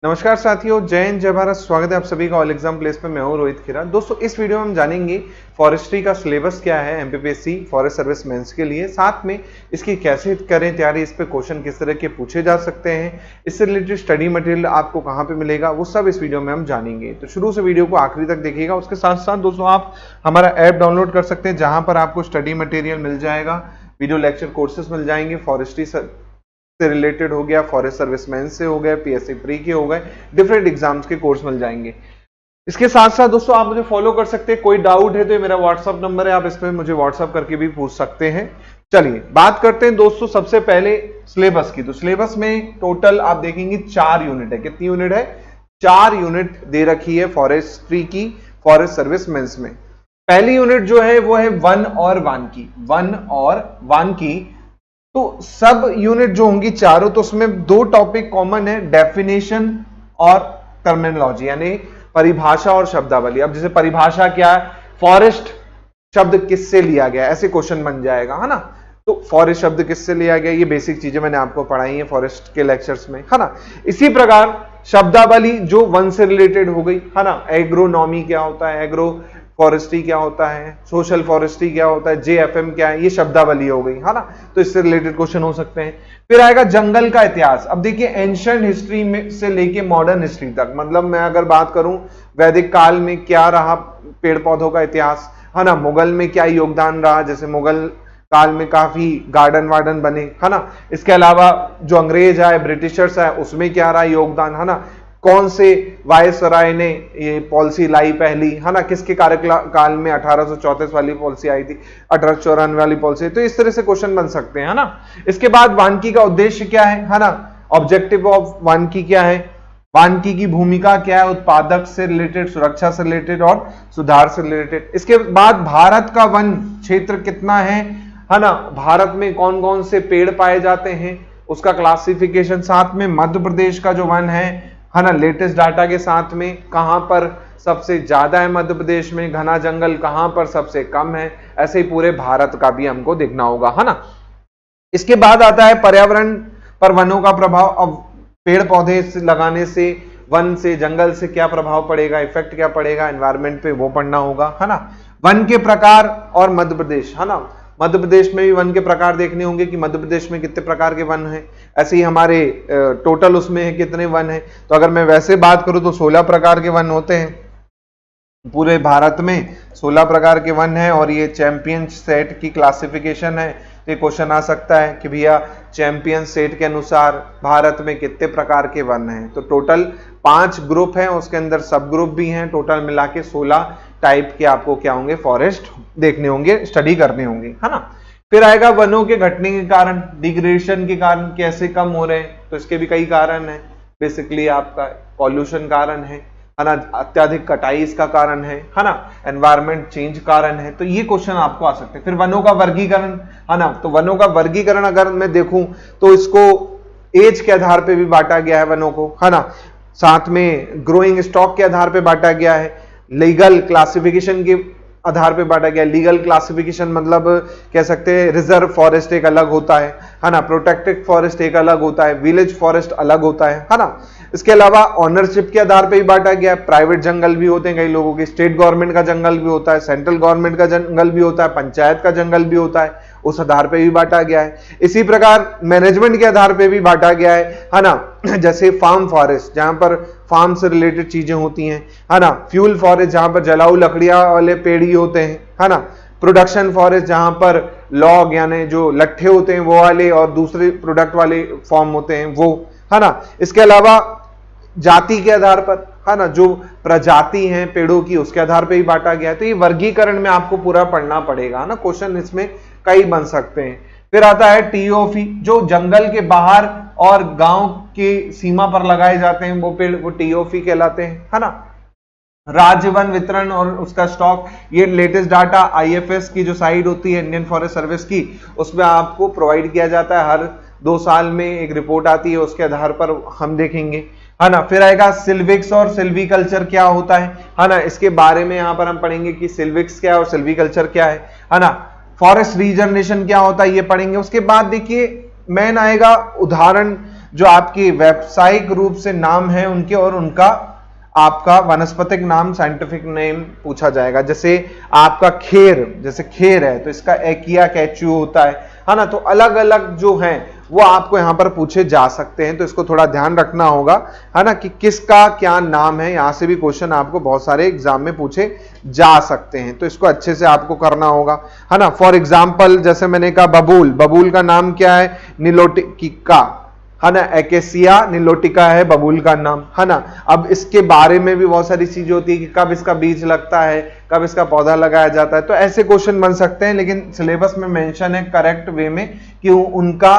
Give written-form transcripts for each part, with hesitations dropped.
नमस्कार साथियों, जय हिंद जय भारत। स्वागत है आप सभी का ऑल एग्जाम प्लेस पे। मैं हूं रोहित खेरा। दोस्तों, इस वीडियो में हम जानेंगे फॉरेस्ट्री का सिलेबस क्या है एमपीपीएससी फॉरेस्ट सर्विस मेंस के लिए, साथ में इसकी कैसे करें तैयारी, इस पे क्वेश्चन किस तरह के पूछे जा सकते हैं, इससे रिलेटेड स्टडी मटेरियल आपको कहां पे मिलेगा, वो सब इस वीडियो में हम जानेंगे। तो शुरू से वीडियो को आखिरी तक देखिएगा। उसके साथ साथ दोस्तों आप हमारा ऐप डाउनलोड कर सकते हैं, जहां पर आपको स्टडी मटेरियल मिल जाएगा, वीडियो लेक्चर कोर्सेज मिल जाएंगे, फॉरेस्ट्री से रिलेटेड हो गया, फॉरेस्ट सर्विसमैन से हो गए, पीएससी प्री के हो गए, डिफरेंट एग्जाम्स के कोर्स मिल जाएंगे। इसके साथ साथ दोस्तों आप मुझे फॉलो कर सकते हैं। कोई डाउट है तो ये मेरा व्हाट्सअप नंबर है, आप इस पे मुझे व्हाट्सअप करके भी पूछ सकते हैं। चलिए बात करते हैं दोस्तों सबसे पहले सिलेबस की। तो सिलेबस में टोटल आप देखेंगे 4 यूनिट है। कितनी यूनिट है? 4 यूनिट दे रखी है फॉरेस्ट्री की, फॉरेस्ट सर्विसमैन में। पहली यूनिट जो है वो है वन और वानिकी। तो सब यूनिट जो होंगी चारों, तो उसमें 2 टॉपिक कॉमन है, डेफिनेशन और टर्मिनोलॉजी, यानी परिभाषा और शब्दावली। अब जैसे परिभाषा क्या है, फॉरेस्ट शब्द किससे लिया गया, ऐसे क्वेश्चन बन जाएगा, है ना। तो फॉरेस्ट शब्द किससे लिया गया, ये बेसिक चीजें मैंने आपको पढ़ाई है फॉरेस्ट के लेक्चर्स में, है ना। इसी प्रकार शब्दावली जो वन से रिलेटेड हो गई, है ना। एग्रोनॉमी क्या होता है, एग्रो फॉरेस्ट्री क्या होता है, सोशल फॉरेस्ट्री क्या होता है, जेएफएम क्या है, ये शब्दावली हो गई, है ना। तो इससे रिलेटेड क्वेश्चन हो सकते हैं। फिर आएगा जंगल का इतिहास। अब देखिए एंशिएंट हिस्ट्री में से लेके मॉडर्न हिस्ट्री तक, मतलब मैं अगर बात करूं वैदिक काल में क्या रहा पेड़ पौधों का इतिहास, है ना। मुगल में क्या योगदान रहा, जैसे मुगल काल में काफी गार्डन वार्डन बने, है ना। इसके अलावा जो अंग्रेज आए, ब्रिटिशर्स आए, उसमें क्या रहा योगदान, है ना। कौन से वायसराय ने ये पॉलिसी लाई पहली, है ना, किसके कार्यकाल में 1834 वाली पॉलिसी आई थी, 1894 वाली पॉलिसी। तो इस तरह से क्वेश्चन बन सकते हैं, है ना। इसके बाद वानिकी का उद्देश्य क्या है ना, ऑब्जेक्टिव ऑफ वानिकी क्या है, वानिकी की भूमिका क्या है, उत्पादक से रिलेटेड, सुरक्षा से रिलेटेड और सुधार से रिलेटेड। इसके बाद भारत का वन क्षेत्र कितना है ना, भारत में कौन कौन से पेड़ पाए जाते हैं, उसका क्लासिफिकेशन, साथ में मध्य प्रदेश का जो वन है ना, लेटेस्ट डाटा के साथ में कहां पर सबसे ज्यादा है मध्य प्रदेश में, घना जंगल कहां पर सबसे कम है, ऐसे ही पूरे भारत का भी हमको देखना होगा, है ना। इसके बाद आता है पर्यावरण पर वनों का प्रभाव। अब पेड़ पौधे लगाने से, वन से, जंगल से क्या प्रभाव पड़ेगा, इफेक्ट क्या पड़ेगा एनवायरमेंट पे, वो पढ़ना होगा, है ना। वन के प्रकार और मध्य प्रदेश, है ना, मध्य प्रदेश में भी वन के प्रकार देखने होंगे कि मध्य प्रदेश में कितने प्रकार के वन हैं। ऐसे ही हमारे टोटल उसमें है कितने वन हैं। तो अगर मैं वैसे बात करूं तो 16 प्रकार के वन होते हैं पूरे भारत में, 16 प्रकार के वन है। और ये चैंपियन सेट की क्लासिफिकेशन है। तो ये क्वेश्चन आ सकता है कि भैया चैंपियन सेट के अनुसार भारत में कितने प्रकार के वन हैं। तो टोटल 5 ग्रुप हैं, उसके अंदर सब ग्रुप भी हैं। टोटल मिला के 16 टाइप के आपको क्या होंगे, फॉरेस्ट देखने होंगे, स्टडी करने होंगे, है ना। फिर आएगा वनों के घटने के कारण, डिग्रेडेशन के कारण कैसे कम हो रहे हैं। तो इसके भी कई कारण है। बेसिकली आपका पॉल्यूशन कारण है ना, अत्यधिक कटाई इसका कारण है ना, एनवायरमेंट चेंज कारण है। तो ये क्वेश्चन आपको आ सकते हैं। फिर वनों का वर्गीकरण, है ना। तो वनों का वर्गीकरण अगर मैं देखूं तो इसको एज के आधार पे भी बांटा गया है वनों को, है ना। साथ में ग्रोइंग स्टॉक के आधार पे बांटा गया है, लीगल क्लासिफिकेशन के आधार पे बांटा गया। लीगल क्लासिफिकेशन मतलब कह सकते हैं रिजर्व फॉरेस्ट एक अलग होता है ना, प्रोटेक्टेड फॉरेस्ट एक अलग होता है, विलेज फॉरेस्ट अलग होता है ना। इसके अलावा ऑनरशिप के आधार पे ही बांटा गया है। प्राइवेट जंगल भी होते हैं कई लोगों के, स्टेट गवर्नमेंट का जंगल भी होता है, सेंट्रल गवर्नमेंट का जंगल भी होता है, पंचायत का जंगल भी होता है, उस आधार पे भी बांटा गया है। इसी प्रकार मैनेजमेंट के आधार पे भी बांटा गया है ना। जैसे फार्म फॉरेस्ट, जहां पर फार्म से रिलेटेड चीजें होती हैं, है ना। फ्यूल फॉरेस्ट, जहां पर जलाऊ लकड़ियां वाले पेड़ ही होते हैं, है ना। प्रोडक्शन फॉरेस्ट, जहां पर लॉग यानी जो लट्ठे होते हैं वो वाले, और दूसरे प्रोडक्ट वाले फॉर्म होते हैं वो, है ना। इसके अलावा जाति के आधार पर, है ना, जो प्रजाति हैं पेड़ों की, उसके आधार पर ही बांटा गया है। तो ये वर्गीकरण में आपको पूरा पढ़ना पड़ेगा ना, क्वेश्चन इसमें कई बन सकते हैं। फिर आता है टीओफी, जो जंगल के बाहर और गांव की सीमा पर लगाए जाते हैं वो पेड़, वो टीओफी कहलाते हैं, है ना। राज्य वन वितरण और उसका स्टॉक, ये लेटेस्ट डाटा आईएफएस की जो साइट होती है इंडियन फॉरेस्ट सर्विस की, उसमें आपको प्रोवाइड किया जाता है। हर 2 साल में एक रिपोर्ट आती है, उसके आधार पर हम देखेंगे, है ना। फिर आएगा सिल्विक्स और सिल्वीकल्चर क्या होता है ना। इसके बारे में यहां पर हम पढ़ेंगे कि सिल्विक्स क्या है और सिल्वीकल्चर क्या है ना। फॉरेस्ट रीजनरेशन क्या होता है ये पढ़ेंगे। उसके बाद देखिए मेन आएगा उदाहरण जो आपकी व्यावसायिक रूप से नाम है उनके और उनका आपका वनस्पतिक नाम साइंटिफिक नेम पूछा जाएगा। जैसे आपका खेर, जैसे खेर है तो इसका एकिया कैच्यू होता है ना। तो अलग अलग जो हैं वो आपको यहां पर पूछे जा सकते हैं, तो इसको थोड़ा ध्यान रखना होगा, है ना, कि किसका क्या नाम है। यहां से भी क्वेश्चन आपको बहुत सारे एग्जाम में पूछे जा सकते हैं, तो इसको अच्छे से आपको करना होगा, है ना। फॉर एग्जाम्पल जैसे मैंने कहा बबूल, बबूल का नाम क्या है, निलोटिका, है ना, एकेसिया निलोटिका है बबूल का नाम, है ना। अब इसके बारे में भी बहुत सारी चीजें होती है कि कब इसका बीज लगता है, कब इसका पौधा लगाया जाता है, तो ऐसे क्वेश्चन बन सकते हैं। लेकिन सिलेबस में मेंशन है करेक्ट वे में कि उनका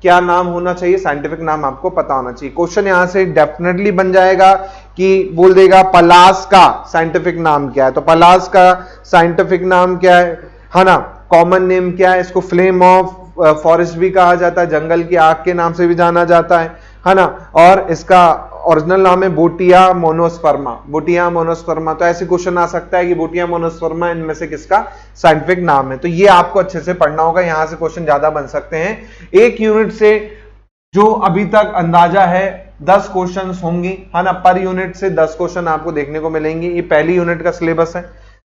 क्या नाम होना चाहिए, साइंटिफिक नाम आपको पता होना चाहिए। क्वेश्चन यहां से डेफिनेटली बन जाएगा कि बोल देगा पलास का साइंटिफिक नाम क्या है, तो पलास का साइंटिफिक नाम क्या है ना। कॉमन नेम क्या है, इसको फ्लेम ऑफ फॉरेस्ट भी कहा जाता है, जंगल की आग के नाम से भी जाना जाता है ना। और इसका ओरिजिनल नाम है बोटिया मोनोस्पर्मा, बोटिया मोनोस्पर्मा। तो ऐसे क्वेश्चन आ सकता है कि बोटिया मोनोस्पर्मा इनमें से किसका साइंटिफिक नाम है, तो ये आपको अच्छे से पढ़ना होगा। यहां से क्वेश्चन ज्यादा बन सकते हैं। एक यूनिट से जो अभी तक अंदाजा है 10 क्वेश्चन होंगे, है ना। पर यूनिट से 10 क्वेश्चन आपको देखने को मिलेंगे। ये पहली यूनिट का सिलेबस है।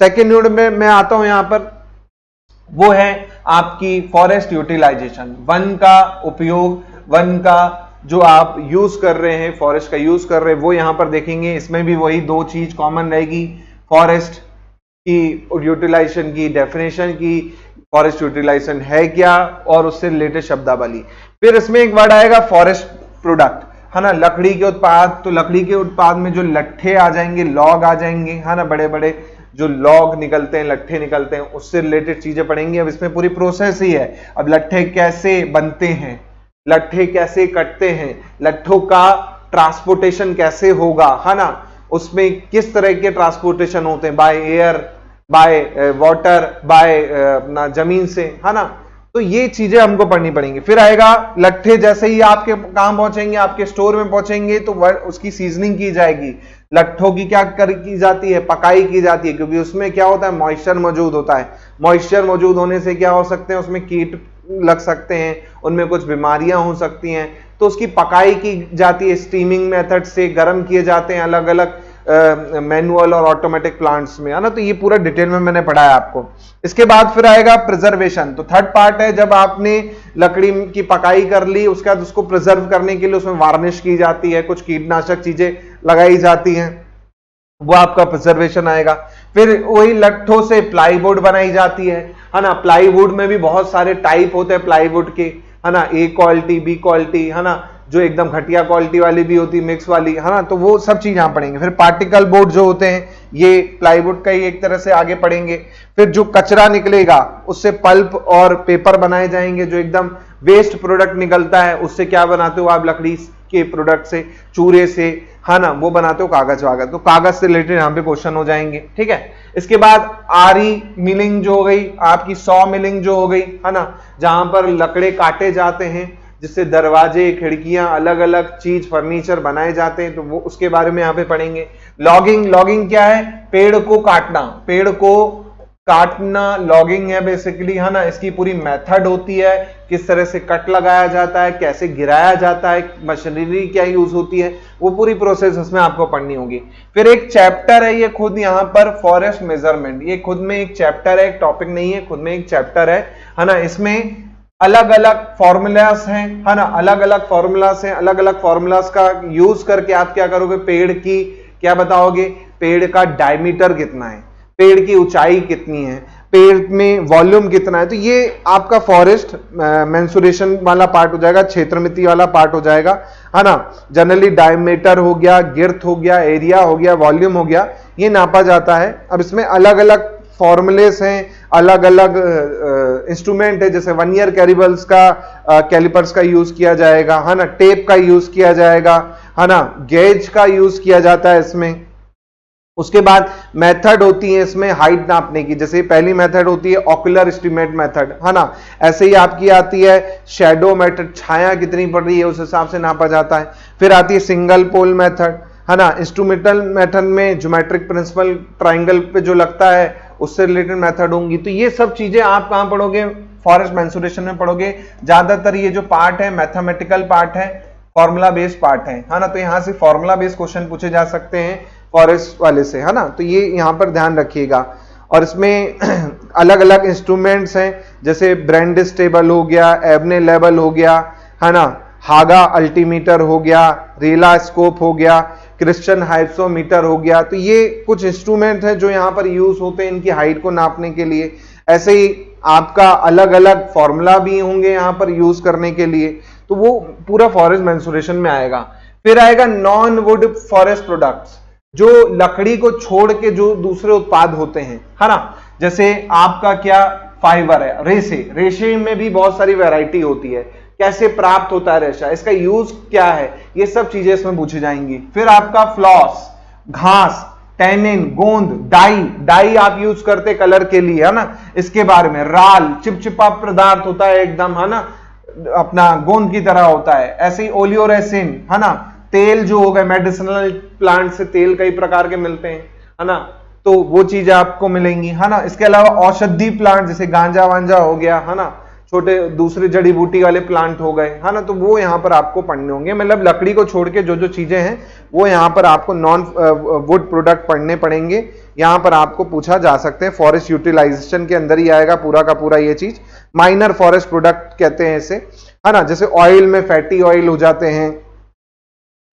सेकेंड यूनिट में मैं आता हूं यहां पर, वो है आपकी फॉरेस्ट यूटिलाइजेशन, वन का उपयोग, वन का जो आप यूज कर रहे हैं, फॉरेस्ट का यूज कर रहे हैं, वो यहां पर देखेंगे। इसमें भी वही दो चीज कॉमन रहेगी, फॉरेस्ट की यूटिलाइजेशन की डेफिनेशन की, फॉरेस्ट यूटिलाइजेशन है क्या, और उससे रिलेटेड शब्दावली। फिर इसमें एक वर्ड आएगा फॉरेस्ट प्रोडक्ट, है ना, लकड़ी के उत्पाद। तो लकड़ी के उत्पाद में जो लट्ठे आ जाएंगे, लॉग आ जाएंगे, है ना, बड़े बड़े जो लॉग निकलते हैं, लट्ठे निकलते हैं, उससे रिलेटेड चीजें पढ़ेंगे। अब इसमें पूरी प्रोसेस ही है। अब लट्ठे कैसे बनते हैं, लट्ठे कैसे कटते हैं, लट्ठों का ट्रांसपोर्टेशन कैसे होगा, है ना, उसमें किस तरह के ट्रांसपोर्टेशन होते हैं, by air, by water, by अपना जमीन से, है ना। तो ये चीजें हमको पढ़नी पड़ेंगी। फिर आएगा लट्ठे जैसे ही आपके कहां पहुंचेंगे, आपके स्टोर में पहुंचेंगे, तो उसकी सीजनिंग की जाएगी। लट्ठों की क्या की जाती है, पकाई की जाती है, क्योंकि उसमें क्या होता है, मॉइस्चर मौजूद होता है। मॉइस्चर मौजूद होने से क्या हो सकते हैं, उसमें कीट लग सकते हैं, उनमें कुछ बीमारियां हो सकती हैं, तो उसकी पकाई की जाती है स्टीमिंग मेथड से, गर्म किए जाते हैं अलग अलग मैनुअल और ऑटोमेटिक प्लांट्स में, है ना। तो ये पूरा डिटेल में मैंने पढ़ाया आपको। इसके बाद फिर आएगा प्रिजर्वेशन। तो थर्ड पार्ट है, जब आपने लकड़ी की पकाई कर ली, उसके बाद उसको प्रिजर्व करने के लिए उसमें वार्निश की जाती है, कुछ कीटनाशक चीजें लगाई जाती हैं, वो आपका प्रिजर्वेशन आएगा। फिर वही लट्ठों से प्लाईवुड बनाई जाती है ना। प्लाईवुड में भी बहुत सारे टाइप होते हैं प्लाईवुड के, है ना, ए क्वालिटी, बी क्वालिटी, है ना, जो एकदम घटिया क्वालिटी वाली भी होती है, मिक्स वाली, है ना। तो वो सब चीज यहां पढ़ेंगे। फिर पार्टिकल बोर्ड जो होते हैं, ये प्लाईवुड का ही एक तरह से आगे पढ़ेंगे। फिर जो कचरा निकलेगा उससे पल्प और पेपर बनाए जाएंगे, जो एकदम वेस्ट प्रोडक्ट निकलता है उससे क्या बनाते हो आप, लकड़ी के प्रोडक्ट से, चूरे से, है ना, वो बनाते हो कागज वागज। तो कागज से रिलेटेड यहां पे क्वेश्चन हो जाएंगे, ठीक है। इसके बाद आरी मिलिंग जो हो गई, आपकी सॉ मिलिंग जो हो गई, है ना, जहां पर लकड़े काटे जाते हैं, जिससे दरवाजे, खिड़कियां, अलग अलग चीज, फर्नीचर बनाए जाते हैं, तो वो उसके बारे में यहां पे पढ़ेंगे। लॉगिंग, लॉगिंग क्या है, पेड़ को काटना, पेड़ को काटना लॉगिंग है बेसिकली, है ना। इसकी पूरी मेथड होती है, किस तरह से कट लगाया जाता है, कैसे गिराया जाता है, मशीनरी क्या यूज होती है, वो पूरी प्रोसेस उसमें आपको पढ़नी होगी। फिर एक चैप्टर है ये खुद यहां पर, फॉरेस्ट मेजरमेंट। ये खुद में एक चैप्टर है, एक टॉपिक नहीं है, खुद में एक चैप्टर है ना। इसमें अलग अलग फॉर्मूलास हैं, है ना, अलग अलग फॉर्मूलास हैं। अलग अलग फॉर्मूलास का यूज करके आप क्या करोगे, पेड़ की क्या बताओगे, पेड़ का डायमीटर कितना है, पेड़ की ऊंचाई कितनी है, पेड़ में वॉल्यूम कितना है। तो ये आपका फॉरेस्ट मेंसुरेशन वाला पार्ट हो जाएगा, क्षेत्रमिति वाला पार्ट हो जाएगा, है ना। जनरली डायमीटर हो गया, गिर्थ हो गया, एरिया हो गया, वॉल्यूम हो गया, ये नापा जाता है। अब इसमें अलग अलग फॉर्मूलेस हैं, अलग अलग इंस्ट्रूमेंट है, जैसे 1 ईयर कैलिपर्स का यूज किया जाएगा, है ना, टेप का यूज किया जाएगा, है ना, गेज का यूज किया जाता है इसमें। उसके बाद मेथड होती है इसमें हाइट नापने की, जैसे पहली मेथड होती है ऑकुलर एस्टिमेट मेथड, है ना। ऐसे ही आपकी आती है शैडो मेथड, छाया कितनी पड़ रही है उस हिसाब से नापा जाता है। फिर आती है सिंगल पोल मेथड, है ना। इंस्ट्रूमेंटल मेथड में ज्योमेट्रिक प्रिंसिपल, ट्राइंगल पे जो लगता है उससे रिलेटेड मेथड होंगी। तो ये सब चीजें आप कहां पढ़ोगे, फॉरेस्ट मेंसुरेशन में पढ़ोगे। ज्यादातर ये जो पार्ट है मैथमेटिकल पार्ट है, फॉर्मूला बेस्ड पार्ट है ना, तो यहां से फॉर्मूला बेस्ड क्वेश्चन पूछे जा सकते हैं फॉरेस्ट वाले से, है ना, तो ये यहां पर ध्यान रखिएगा। और इसमें अलग अलग इंस्ट्रूमेंट्स हैं, जैसे ब्रेंडिस टेबल हो गया, एबने लेवल हो गया, है ना, हागा अल्टीमीटर हो गया, रेला स्कोप हो गया, क्रिश्चियन हाइप्सोमीटर हो गया। तो ये कुछ इंस्ट्रूमेंट हैं जो यहाँ पर यूज होते हैं इनकी हाइट को नापने के लिए। ऐसे ही आपका अलग अलग फॉर्मूला भी होंगे यहाँ पर यूज करने के लिए, तो वो पूरा फॉरेस्ट मेंसुरेशन में आएगा। फिर आएगा नॉन वुड फॉरेस्ट प्रोडक्ट्स, जो लकड़ी को छोड़ के जो दूसरे उत्पाद होते हैं, है ना, जैसे आपका क्या फाइबर है, रेशे, रेशे में भी बहुत सारी वैरायटी होती है, कैसे प्राप्त होता है रेशा, इसका यूज क्या है, ये सब चीजें इसमें पूछी जाएंगी। फिर आपका फ्लॉस, घास, टैनिन, गोंद, डाई, डाई आप यूज करते कलर के लिए, है ना, इसके बारे में। राल, चिपचिपा पदार्थ होता है एकदम, है ना, अपना गोंद की तरह होता है। ऐसे ही ओलियोरेसिन, है ना, तेल जो हो गए, मेडिसिनल प्लांट से तेल कई प्रकार के मिलते हैं, है ना, तो वो चीजें आपको मिलेंगी, है ना। इसके अलावा औषधि प्लांट जैसे गांजा वांजा हो गया, है ना, छोटे दूसरे जड़ी बूटी वाले प्लांट हो गए, है ना, तो वो यहां पर आपको पढ़ने होंगे। मतलब लकड़ी को छोड़ के जो जो चीजें हैं वो यहां पर आपको नॉन वुड प्रोडक्ट पढ़ने पड़ेंगे, यहां पर आपको पूछा जा सकते हैं। फॉरेस्ट यूटिलाइजेशन के अंदर ही आएगा पूरा का पूरा ये चीज। माइनर फॉरेस्ट प्रोडक्ट कहते हैं इसे, है ना, जैसे ऑयल में फैटी ऑयल हो जाते हैं,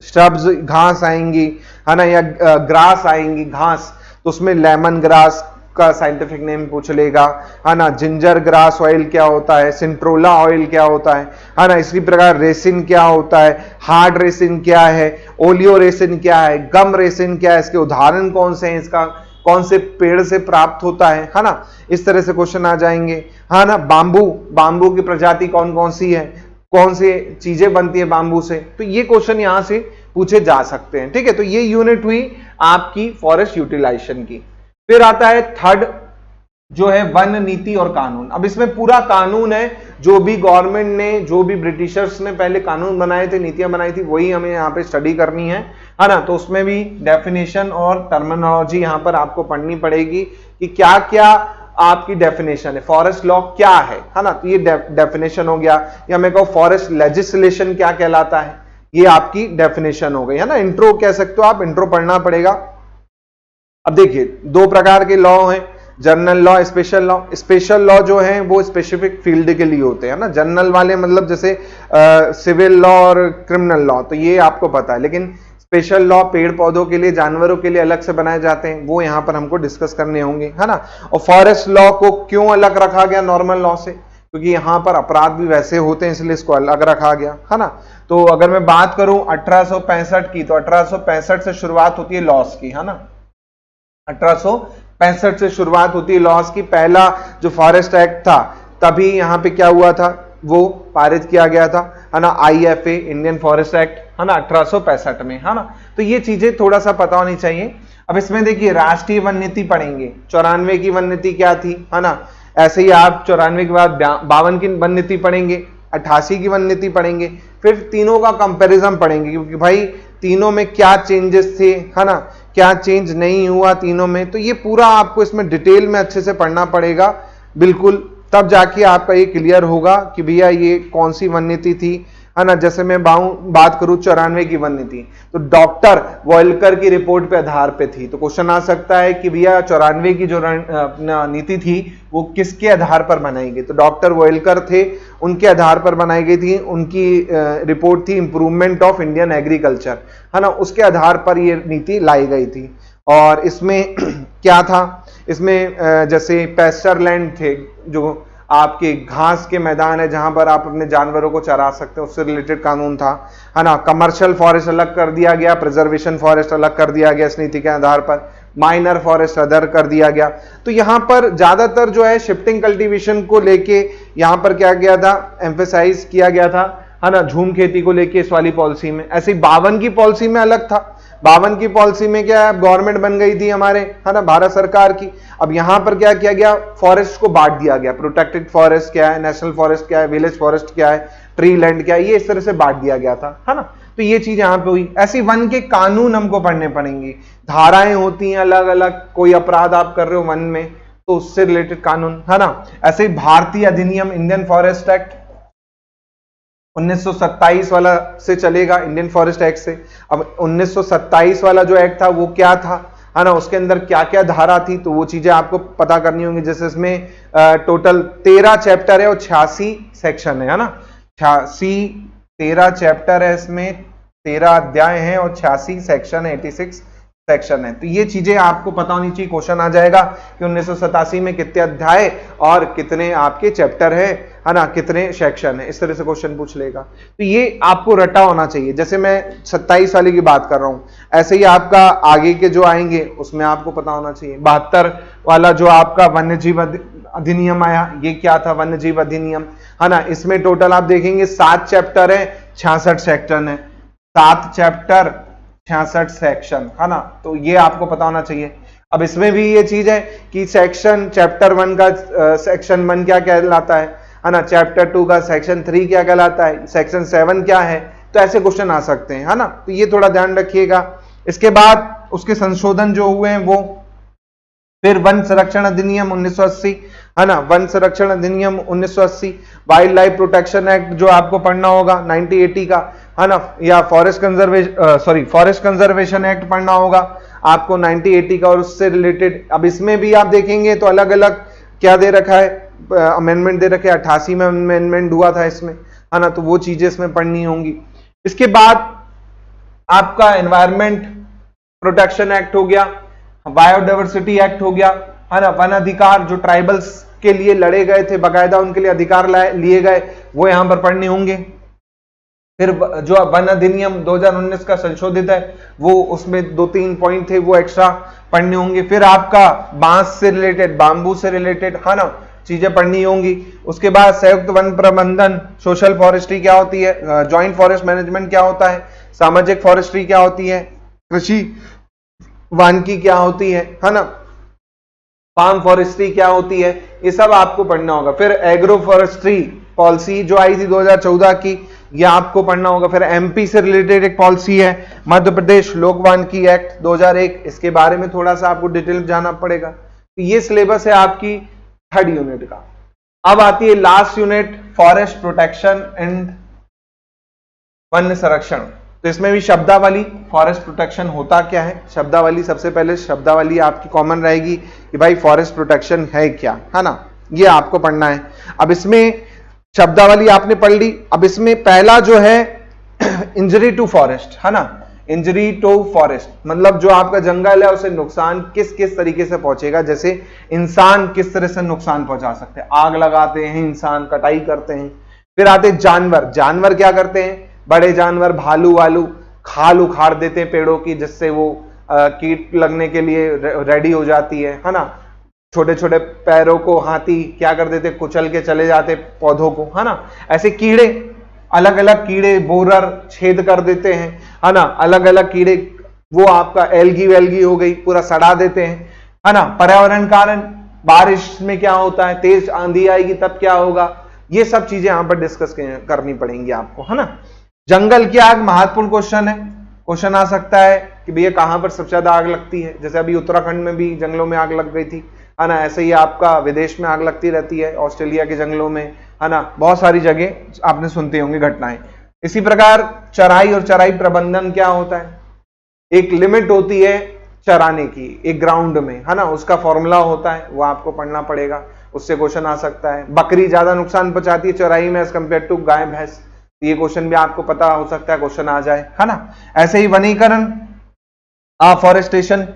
श्रब्स घास आएंगी, है ना, या ग्रास आएंगी घास, तो उसमें लेमन ग्रास का साइंटिफिक नेम पूछ लेगा, है ना, जिंजर ग्रास ऑयल क्या होता है, सिंट्रोला ऑयल क्या होता है ना, इसी प्रकार रेसिन क्या होता है, हार्ड रेसिन क्या है, ओलियो रेसिन क्या है, गम रेसिन क्या है, इसके उदाहरण कौन से हैं, इसका कौन से पेड़ से प्राप्त होता है ना, इस तरह से क्वेश्चन आ जाएंगे, है ना। बांबू, बांबू की प्रजाति कौन कौन सी है, कौन सी चीजें बनती है बांबू से, तो ये क्वेश्चन यहां से पूछे जा सकते हैं, ठीक है। तो ये यूनिट हुई आपकी फॉरेस्ट यूटिलाइजेशन की। फिर आता है थर्ड, जो है वन नीति और कानून। अब इसमें पूरा कानून है, जो भी गवर्नमेंट ने, जो भी ब्रिटिशर्स ने पहले कानून बनाए थे, नीतियां बनाई थी, वही हमें यहाँ पे स्टडी करनी है ना। तो उसमें भी डेफिनेशन और टर्मिनोलॉजी यहाँ पर आपको पढ़नी पड़ेगी कि क्या क्या आपकी डेफिनेशन है, फॉरेस्ट लॉ क्या है ना, तो ये डेफिनेशन हो गया। या मैं कहूँ फॉरेस्ट लेजिस्लेशन क्या कहलाता है, ये आपकी डेफिनेशन हो गई, है ना। इंट्रो कह सकते हो आप, इंट्रो पढ़ना पड़ेगा। अब देखिए दो प्रकार के लॉ हैं, general law, special law. Special law जो है वो स्पेसिफिक फील्ड के लिए होते हैं ना, जनरल वाले मतलब जैसे सिविल लॉ और क्रिमिनल लॉ, तो ये आपको पता है। लेकिन स्पेशल लॉ पेड़ पौधों के लिए, जानवरों के लिए अलग से बनाए जाते हैं, वो यहां पर हमको डिस्कस करने होंगे, है ना। और फॉरेस्ट लॉ को क्यों अलग रखा गया नॉर्मल लॉ से, क्योंकि यहां पर अपराध भी वैसे होते हैं, इसलिए इसको अलग रखा गया, है ना। तो अगर मैं बात करूं 1865 की, तो 1865 से शुरुआत होती है लॉस की, है ना, 1865 से शुरुआत होती है लॉस की। पहला जो फॉरेस्ट एक्ट था, तभी यहां पे क्या हुआ था, वो पारित किया गया था, है ना, IFA, इंडियन फॉरेस्ट एक्ट, है ना, 1865 में, है ना। तो ये चीजें थोड़ा सा पता होनी चाहिए। अब इसमें देखिए राष्ट्रीय वन नीति पढ़ेंगे, 94 की वन नीति क्या थी, है ना। ऐसे ही आप 94 के बाद 52 की वन नीति पढ़ेंगे, 88 की वन नीति पढ़ेंगे, फिर तीनों का कंपैरिजन पढ़ेंगे, क्योंकि भाई तीनों में क्या चेंजेस थे, है ना, क्या चेंज नहीं हुआ तीनों में। तो ये पूरा आपको इसमें डिटेल में अच्छे से पढ़ना पड़ेगा, बिल्कुल, तब जाके आपका ये क्लियर होगा कि भैया ये कौन सी वन नीति थी, है ना। जैसे मैं बात करूं 94 की वन नीति, तो डॉक्टर वॉयलकर की रिपोर्ट पे आधार पे थी, तो क्वेश्चन आ सकता है कि भैया 94 की जो नीति थी वो किसके आधार पर बनाई गई, तो डॉक्टर वॉयलकर थे, उनके आधार पर बनाई गई थी। उनकी रिपोर्ट थी इंप्रूवमेंट ऑफ इंडियन एग्रीकल्चर, है ना, उसके आधार पर ये नीति लाई गई थी। और इसमें क्या था, इसमें जैसे पैस्चर लैंड थे, जो आपके घास के मैदान है जहां पर आप अपने जानवरों को चरा सकते हैं, उससे रिलेटेड कानून था, है ना। कमर्शियल फॉरेस्ट अलग कर दिया गया, प्रिजर्वेशन फॉरेस्ट अलग कर दिया गया इस नीति के आधार पर, माइनर फॉरेस्ट अदर कर दिया गया। तो यहां पर ज्यादातर जो है शिफ्टिंग कल्टीवेशन को लेके यहां पर क्या गया था, एम्फेसाइज किया गया था, है ना, झूम खेती को लेके इस वाली पॉलिसी में। ऐसे 52 की पॉलिसी में अलग था, 52 की पॉलिसी में क्या है, गवर्नमेंट बन गई थी हमारे, है ना, भारत सरकार की। अब यहां पर क्या किया गया, फॉरेस्ट को बांट दिया गया, प्रोटेक्टेड फॉरेस्ट क्या है, नेशनल फॉरेस्ट क्या है, विलेज फॉरेस्ट क्या है, ट्री लैंड क्या है, ये इस तरह से बांट दिया गया था, है ना। तो ये चीज यहां पे हुई। ऐसी वन के कानून हमको पढ़ने पड़ेंगे, धाराएं होती हैं अलग अलग, कोई अपराध आप कर रहे हो वन में तो उससे रिलेटेड कानून, है ना। ऐसे भारतीय अधिनियम, इंडियन फॉरेस्ट एक्ट, 1927 वाला से चलेगा, इंडियन फॉरेस्ट एक्ट से। अब 1927 वाला जो एक्ट था वो क्या था, है ना, उसके अंदर क्या क्या धारा थी, तो वो चीजें आपको पता करनी होंगी। जैसे इसमें टोटल 13 चैप्टर है और 86 सेक्शन है ना, 13 चैप्टर है इसमें, 13 अध्याय हैं और 86 सेक्शन है, 86 सेक्शन है। तो ये चीजें आपको पता होनी चाहिए। क्वेश्चन आ जाएगा कि 1987 में कितने अध्याय और कितने आपके चैप्टर है ना, कितने सेक्शन है, इस तरह से क्वेश्चन पूछ लेगा। तो ये आपको रटा होना चाहिए। जैसे मैं 27 वाले की बात कर रहा हूं, ऐसे ही आपका आगे के जो आएंगे उसमें आपको पता होना चाहिए। 72 वाला जो आपका वन्य जीव अधिनियम आया, ये क्या था, वन्य जीव अधिनियम, है ना। इसमें टोटल आप देखेंगे 7 चैप्टर है, 66 सेक्शन है, 7 चैप्टर 66 सेक्शन, है ना। तो ये आपको पता होना चाहिए। अब इसमें भी ये चीज है कि सेक्शन चैप्टर 1 का सेक्शन 1 क्या कहलाता है ना, चैप्टर 2 का सेक्शन 3 क्या कहलाता है, सेक्शन 7 क्या है। तो ऐसे क्वेश्चन आ सकते हैं, है ना। तो ये थोड़ा ध्यान रखिएगा। इसके बाद उसके संशोधन जो हुए हैं वो, फिर वन संरक्षण अधिनियम 1980, है ना, वन संरक्षण अधिनियम 1980, वाइल्ड लाइफ प्रोटेक्शन एक्ट जो आपको पढ़ना होगा 1980 का, है ना, या फॉरेस्ट कंजर्वेशन एक्ट पढ़ना होगा आपको 1980 का और उससे रिलेटेड। अब इसमें भी आप देखेंगे तो अलग अलग क्या दे रखा है, अमेंडमेंट दे रखे। 88 में अमेंडमेंट हुआ था इसमें, है ना, तो वो चीजें इसमें पढ़नी होंगी। इसके बाद आपका एनवायरमेंट प्रोटेक्शन एक्ट हो गया, बायोडाइवर्सिटी एक्ट हो गया, है ना, वन अधिकार जो ट्राइबल्स के लिए लड़े गए थे, बकायदा उनके लिए अधिकार लिए गए, वो यहां पर पढ़ने होंगे। फिर जो वन अधिनियम 2019 का संशोधित है वो, उसमें 2-3 पॉइंट थे वो एक्स्ट्रा पढ़ने होंगे। फिर आपका बांस से रिलेटेड, बांबू से रिलेटेड, है ना, चीजें पढ़नी होंगी। उसके बाद संयुक्त वन प्रबंधन, सोशल फॉरेस्ट्री क्या होती है, जॉइंट फॉरेस्ट मैनेजमेंट क्या होता है, सामाजिक फॉरेस्ट्री क्या होती है, कृषि वानिकी क्या होती है ना, फार्म फॉरेस्ट्री क्या होती है, ये सब आपको पढ़ना होगा। फिर एग्रो फॉरेस्ट्री पॉलिसी जो आई थी 2014 की, ये आपको पढ़ना होगा। फिर एमपी से रिलेटेड एक पॉलिसी है, मध्य प्रदेश लोक वानिकी एक्ट 2001, इसके बारे में थोड़ा सा आपको डिटेल जाना पड़ेगा। तो ये सिलेबस है आपकी 3rd यूनिट का। अब आती है last unit, forest protection and one संरक्षण। तो इसमें भी शब्दावली, फॉरेस्ट प्रोटेक्शन होता क्या है, शब्दावली, सबसे पहले शब्दावली आपकी कॉमन रहेगी कि भाई फॉरेस्ट प्रोटेक्शन है क्या, है ना, ये आपको पढ़ना है। अब इसमें शब्दावली आपने पढ़ ली। अब इसमें पहला जो है इंजरी टू फॉरेस्ट, है ना, इंजरी टू फॉरेस्ट मतलब जो आपका जंगल है उसे नुकसान किस किस तरीके से पहुंचेगा। जैसे इंसान किस तरह से नुकसान पहुंचा सकते हैं, आग लगाते हैं इंसान, कटाई करते हैं। फिर आते जानवर, जानवर क्या करते हैं, बड़े जानवर भालू वालू खाल उखाड़ देते हैं पेड़ों की, जिससे वो कीट लगने के लिए रेडी हो जाती है ना। छोटे छोटे पैरों को हाथी क्या कर देते, कुचल के चले जाते पौधों को, है ना। ऐसे कीड़े, अलग अलग कीड़े, बोरर छेद कर देते हैं, है ना, अलग अलग कीड़े, वो आपका एल्गी वेल्गी हो गई, पूरा सड़ा देते हैं, है ना। पर्यावरण कारण, बारिश में क्या होता है, तेज आंधी आएगी तब क्या होगा, ये सब चीजें यहां पर डिस्कस करनी पड़ेंगी आपको, है ना। जंगल की आग महत्वपूर्ण क्वेश्चन है, क्वेश्चन आ सकता है कि भैया कहां पर सबसे ज्यादा आग लगती है। जैसे अभी उत्तराखंड में भी जंगलों में आग लग गई थी, है ना, ऐसे ही आपका विदेश में आग लगती रहती है, ऑस्ट्रेलिया के जंगलों में, है ना, बहुत सारी जगह आपने सुनते होंगे घटनाएं। इसी प्रकार चराई और चराई प्रबंधन क्या होता है, एक लिमिट होती है चराने की एक ग्राउंड में, है ना, उसका फॉर्मूला होता है, वो आपको पढ़ना पड़ेगा, उससे क्वेश्चन आ सकता है। बकरी ज्यादा नुकसान पहुंचाती है चराई में एज कंपेयर टू गाय भैंस, ये क्वेश्चन भी आपको पता हो सकता है, क्वेश्चन आ जाए, है ना। ऐसे ही वनीकरण, फॉरेस्टेशन,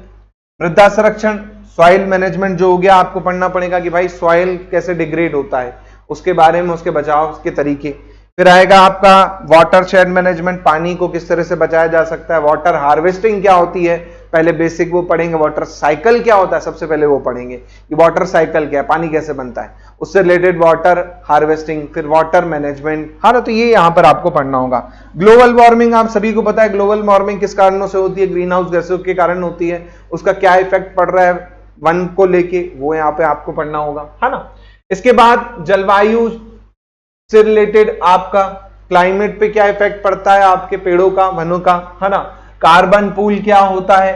मृदा संरक्षण, सॉइल मैनेजमेंट जो हो गया, आपको पढ़ना पड़ेगा कि भाई सॉइल कैसे डिग्रेड होता है, उसके बारे में, उसके बचाव के तरीके। फिर आएगा आपका वाटर शेड मैनेजमेंट, पानी को किस तरह से बचाया जा सकता है। वाटर हार्वेस्टिंग क्या होती है, पहले बेसिक वो पढ़ेंगे। वाटर साइकिल क्या होता है, सबसे पहले वो पढ़ेंगे कि वाटर साइकिल क्या है, पानी कैसे बनता है, उससे रिलेटेड वाटर हार्वेस्टिंग, फिर वाटर मैनेजमेंट, हाँ ना। तो ये यहां पर आपको पढ़ना होगा। ग्लोबल वार्मिंग आप सभी को पता है, ग्लोबल वार्मिंग किस कारणों से होती है, ग्रीन हाउस गैसों के कारण होती है, उसका क्या इफेक्ट पड़ रहा है वन को लेके, वो यहाँ पे आपको पढ़ना होगा, है ना। इसके बाद जलवायु से रिलेटेड आपका क्लाइमेट पे क्या इफेक्ट पड़ता है, आपके पेड़ों का, वनों का, है ना। कार्बन पूल क्या होता है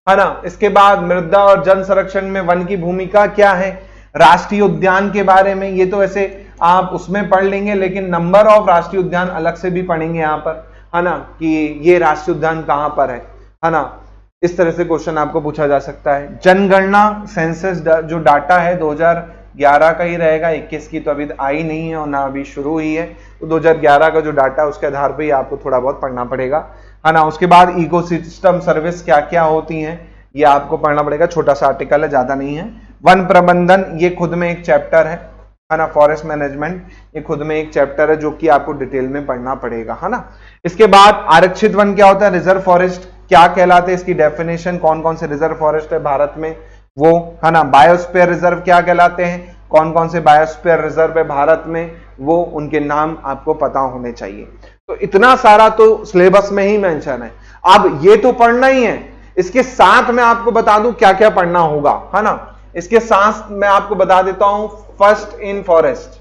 ना। इसके बाद मृदा और जन संरक्षण में वन की भूमिका क्या है, राष्ट्रीय उद्यान के बारे में, ये तो ऐसे आप उसमें पढ़ लेंगे, लेकिन नंबर ऑफ राष्ट्रीय उद्यान अलग से भी पढ़ेंगे यहाँ पर, है ना, कि ये राष्ट्रीय उद्यान कहाँ पर है ना। इस तरह से क्वेश्चन आपको पूछा जा सकता है। जनगणना सेंसस जो डाटा है 2011 का ही रहेगा, 21 की तो अभी आई नहीं है और ना अभी शुरू हुई है, तो 2011 का जो डाटा है उसके आधार पर ही आपको थोड़ा बहुत पढ़ना पड़ेगा, है ना। उसके बाद इकोसिस्टम सर्विस क्या क्या होती हैं ये आपको पढ़ना पड़ेगा, छोटा सा आर्टिकल है, ज्यादा नहीं है। वन प्रबंधन ये खुद में एक चैप्टर है ना। फॉरेस्ट मैनेजमेंट ये खुद में एक चैप्टर है जो कि आपको डिटेल में पढ़ना पड़ेगा, है ना। इसके बाद आरक्षित वन क्या होता है, रिजर्व फॉरेस्ट क्या कहलाते हैं, इसकी डेफिनेशन, कौन कौन से रिजर्व फॉरेस्ट है भारत में वो, है ना। बायोस्फीयर रिजर्व क्या कहलाते हैं, कौन कौन से बायोस्फीयर रिजर्व है भारत में, वो उनके नाम आपको पता होने चाहिए। तो इतना सारा तो सिलेबस में ही मेंशन है। अब ये तो पढ़ना ही है, इसके साथ मैं आपको बता दूं क्या क्या पढ़ना होगा, है ना। इसके साथ मैं आपको बता देता हूं, first in forest,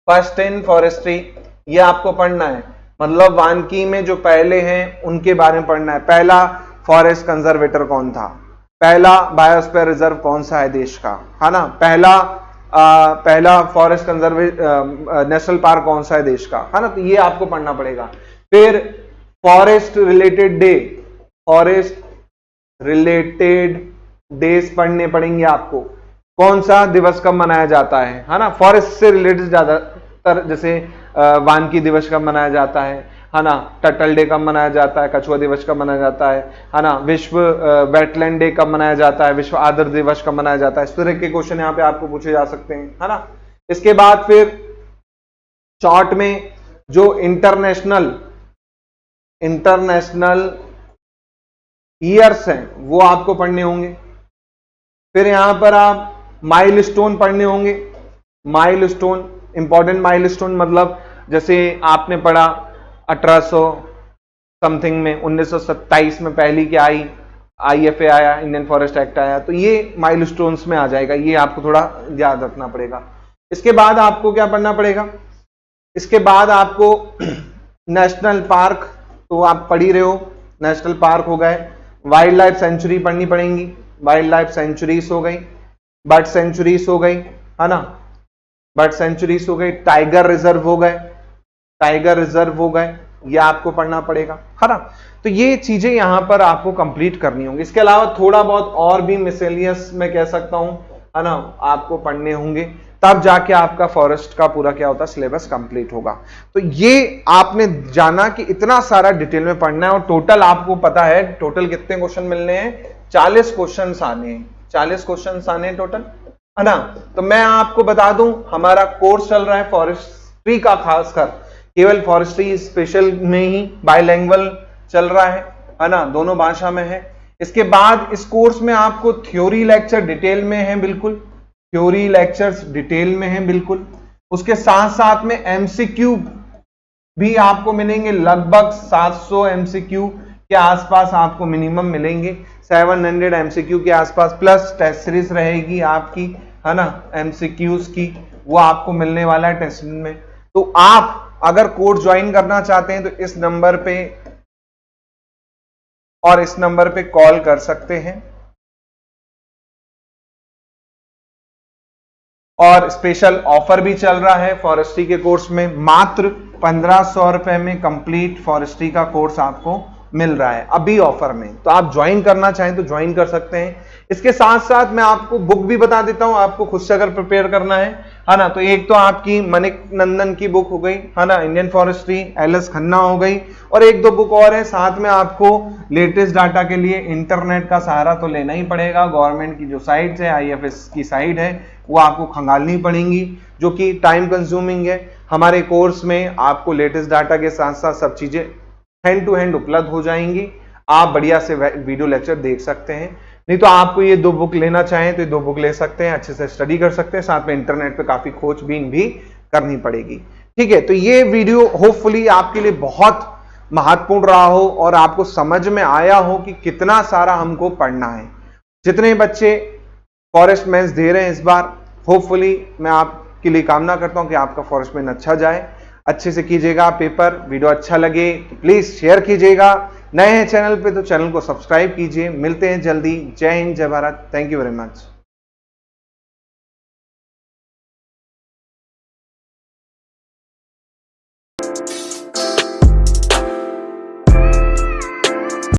first in forestry ये आपको पढ़ना है, मतलब वानिकी में जो पहले हैं उनके बारे में पढ़ना है। पहला फॉरेस्ट कंजर्वेटर कौन था, पहला बायोस्फीयर रिजर्व कौन सा है देश का, है ना, पहला फॉरेस्ट नेशनल पार्क कौन सा है देश का, है ना। तो ये आपको पढ़ना पड़ेगा। फिर forest related day, forest related days पढ़ने पड़ेंगे आपको, कौन सा दिवस कब मनाया जाता है ना। फॉरेस्ट से रिलेटेड ज्यादातर, जैसे वानिकी दिवस कब मनाया जाता है ना, टर्टल डे कब मनाया जाता है, कछुआ दिवस कब मनाया जाता है ना, विश्व वेटलैंड डे कब मनाया जाता है, विश्व आर्द्र दिवस कब मनाया जाता है। इस तरह के क्वेश्चन यहाँ पे आपको पूछे जा सकते हैं, है ना। इसके बाद फिर शॉर्ट में जो इंटरनेशनल ईयर्स हैं वो आपको पढ़ने होंगे। फिर यहां पर आप माइलस्टोन पढ़ने होंगे। माइलस्टोन, इंपॉर्टेंट माइलस्टोन मतलब जैसे आपने पढ़ा 1800 समथिंग में, 1927 में पहली क्या आई, IFA आया, इंडियन फॉरेस्ट एक्ट आया, तो ये माइलस्टोन्स में आ जाएगा, ये आपको थोड़ा याद रखना पड़ेगा। इसके बाद आपको क्या पढ़ना पड़ेगा, इसके बाद आपको नेशनल पार्क तो आप पढ़ ही रहे हो, नेशनल पार्क हो गए, वाइल्ड लाइफ सेंचुरी पढ़नी पड़ेंगी, वाइल्ड लाइफ सेंचुरीज हो गई, बर्ड सेंचुरीज हो गई, है ना, बर्ड सेंचुरीज हो गई, टाइगर रिजर्व हो गए, टाइगर रिजर्व हो गए, ये आपको पढ़ना पड़ेगा, है ना। तो ये चीजें यहां पर आपको कंप्लीट करनी होंगी। इसके अलावा थोड़ा बहुत और भी मिसेलियस मैं कह सकता हूं, है ना, आपको पढ़ने होंगे, तब जाके आपका फॉरेस्ट का पूरा क्या होता है सिलेबस कंप्लीट होगा। तो ये आपने जाना कि इतना सारा डिटेल में पढ़ना है, और टोटल आपको पता है टोटल कितने क्वेश्चन मिलने हैं, 40 क्वेश्चन आने हैं, 40 क्वेश्चन आने हैं टोटल, है ना। तो मैं आपको बता दूं हमारा कोर्स चल रहा है फॉरेस्ट्री का, खासकर केवल फॉरेस्ट्री स्पेशल में ही बाइलैंग्वेज चल रहा है ना, दोनों भाषा में है। इसके बाद इस कोर्स में आपको थ्योरी लेक्चर डिटेल में है, बिल्कुल थ्योरी लेक्चर्स डिटेल में है बिल्कुल। उसके साथ साथ में एमसीक्यू भी आपको मिलेंगे, लगभग 700 एमसीक्यू के आसपास आपको मिनिमम मिलेंगे, 700 एमसीक्यू के आसपास, प्लस टेस्ट सीरीज रहेगी आपकी, है ना, एमसीक्यूज की, वो आपको मिलने वाला है टेस्ट में। तो आप अगर कोर्स ज्वाइन करना चाहते हैं तो इस नंबर पे और इस नंबर पे कॉल कर सकते हैं, और स्पेशल ऑफर भी चल रहा है फॉरेस्ट्री के कोर्स में, मात्र 1500 रुपए में कंप्लीट फॉरेस्ट्री का कोर्स आपको मिल रहा है अभी ऑफर में। तो आप ज्वाइन करना चाहें तो ज्वाइन कर सकते हैं। इसके साथ साथ मैं आपको बुक भी बता देता हूं, आपको खुद से अगर प्रिपेयर करना है ना। तो एक तो आपकी मणिक नंदन की बुक हो गई, है ना, इंडियन फॉरेस्ट्री, LS खन्ना हो गई, और एक दो बुक और है। साथ में आपको लेटेस्ट डाटा के लिए इंटरनेट का सहारा तो लेना ही पड़ेगा। गवर्नमेंट की जो साइट है, IFS की साइट है, वो आपको खंगालनी पड़ेंगी, जो कि टाइम कंज्यूमिंग है। हमारे कोर्स में आपको लेटेस्ट डाटा के साथ साथ सब चीजें हैंड टू हैंड उपलब्ध हो जाएंगी, आप बढ़िया से वीडियो लेक्चर देख सकते हैं। नहीं तो आपको ये 2 बुक लेना चाहें तो ये 2 बुक ले सकते हैं, अच्छे से स्टडी कर सकते हैं, साथ में इंटरनेट पे काफी खोजबीन भी करनी पड़ेगी। ठीक है, तो ये वीडियो होपफुली आपके लिए बहुत महत्वपूर्ण रहा हो और आपको समझ में आया हो कि कितना सारा हमको पढ़ना है। जितने बच्चे फॉरेस्ट मेंस दे रहे हैं इस बार, होपफुली मैं आपके लिए कामना करता हूं कि आपका फॉरेस्ट मेन अच्छा जाए। अच्छे से कीजिएगा पेपर, वीडियो अच्छा लगे तो प्लीज शेयर कीजिएगा। नए हैं चैनल पे तो चैनल को सब्सक्राइब कीजिए। मिलते हैं जल्दी। जय हिंद, जय Bharat. Thank you very much.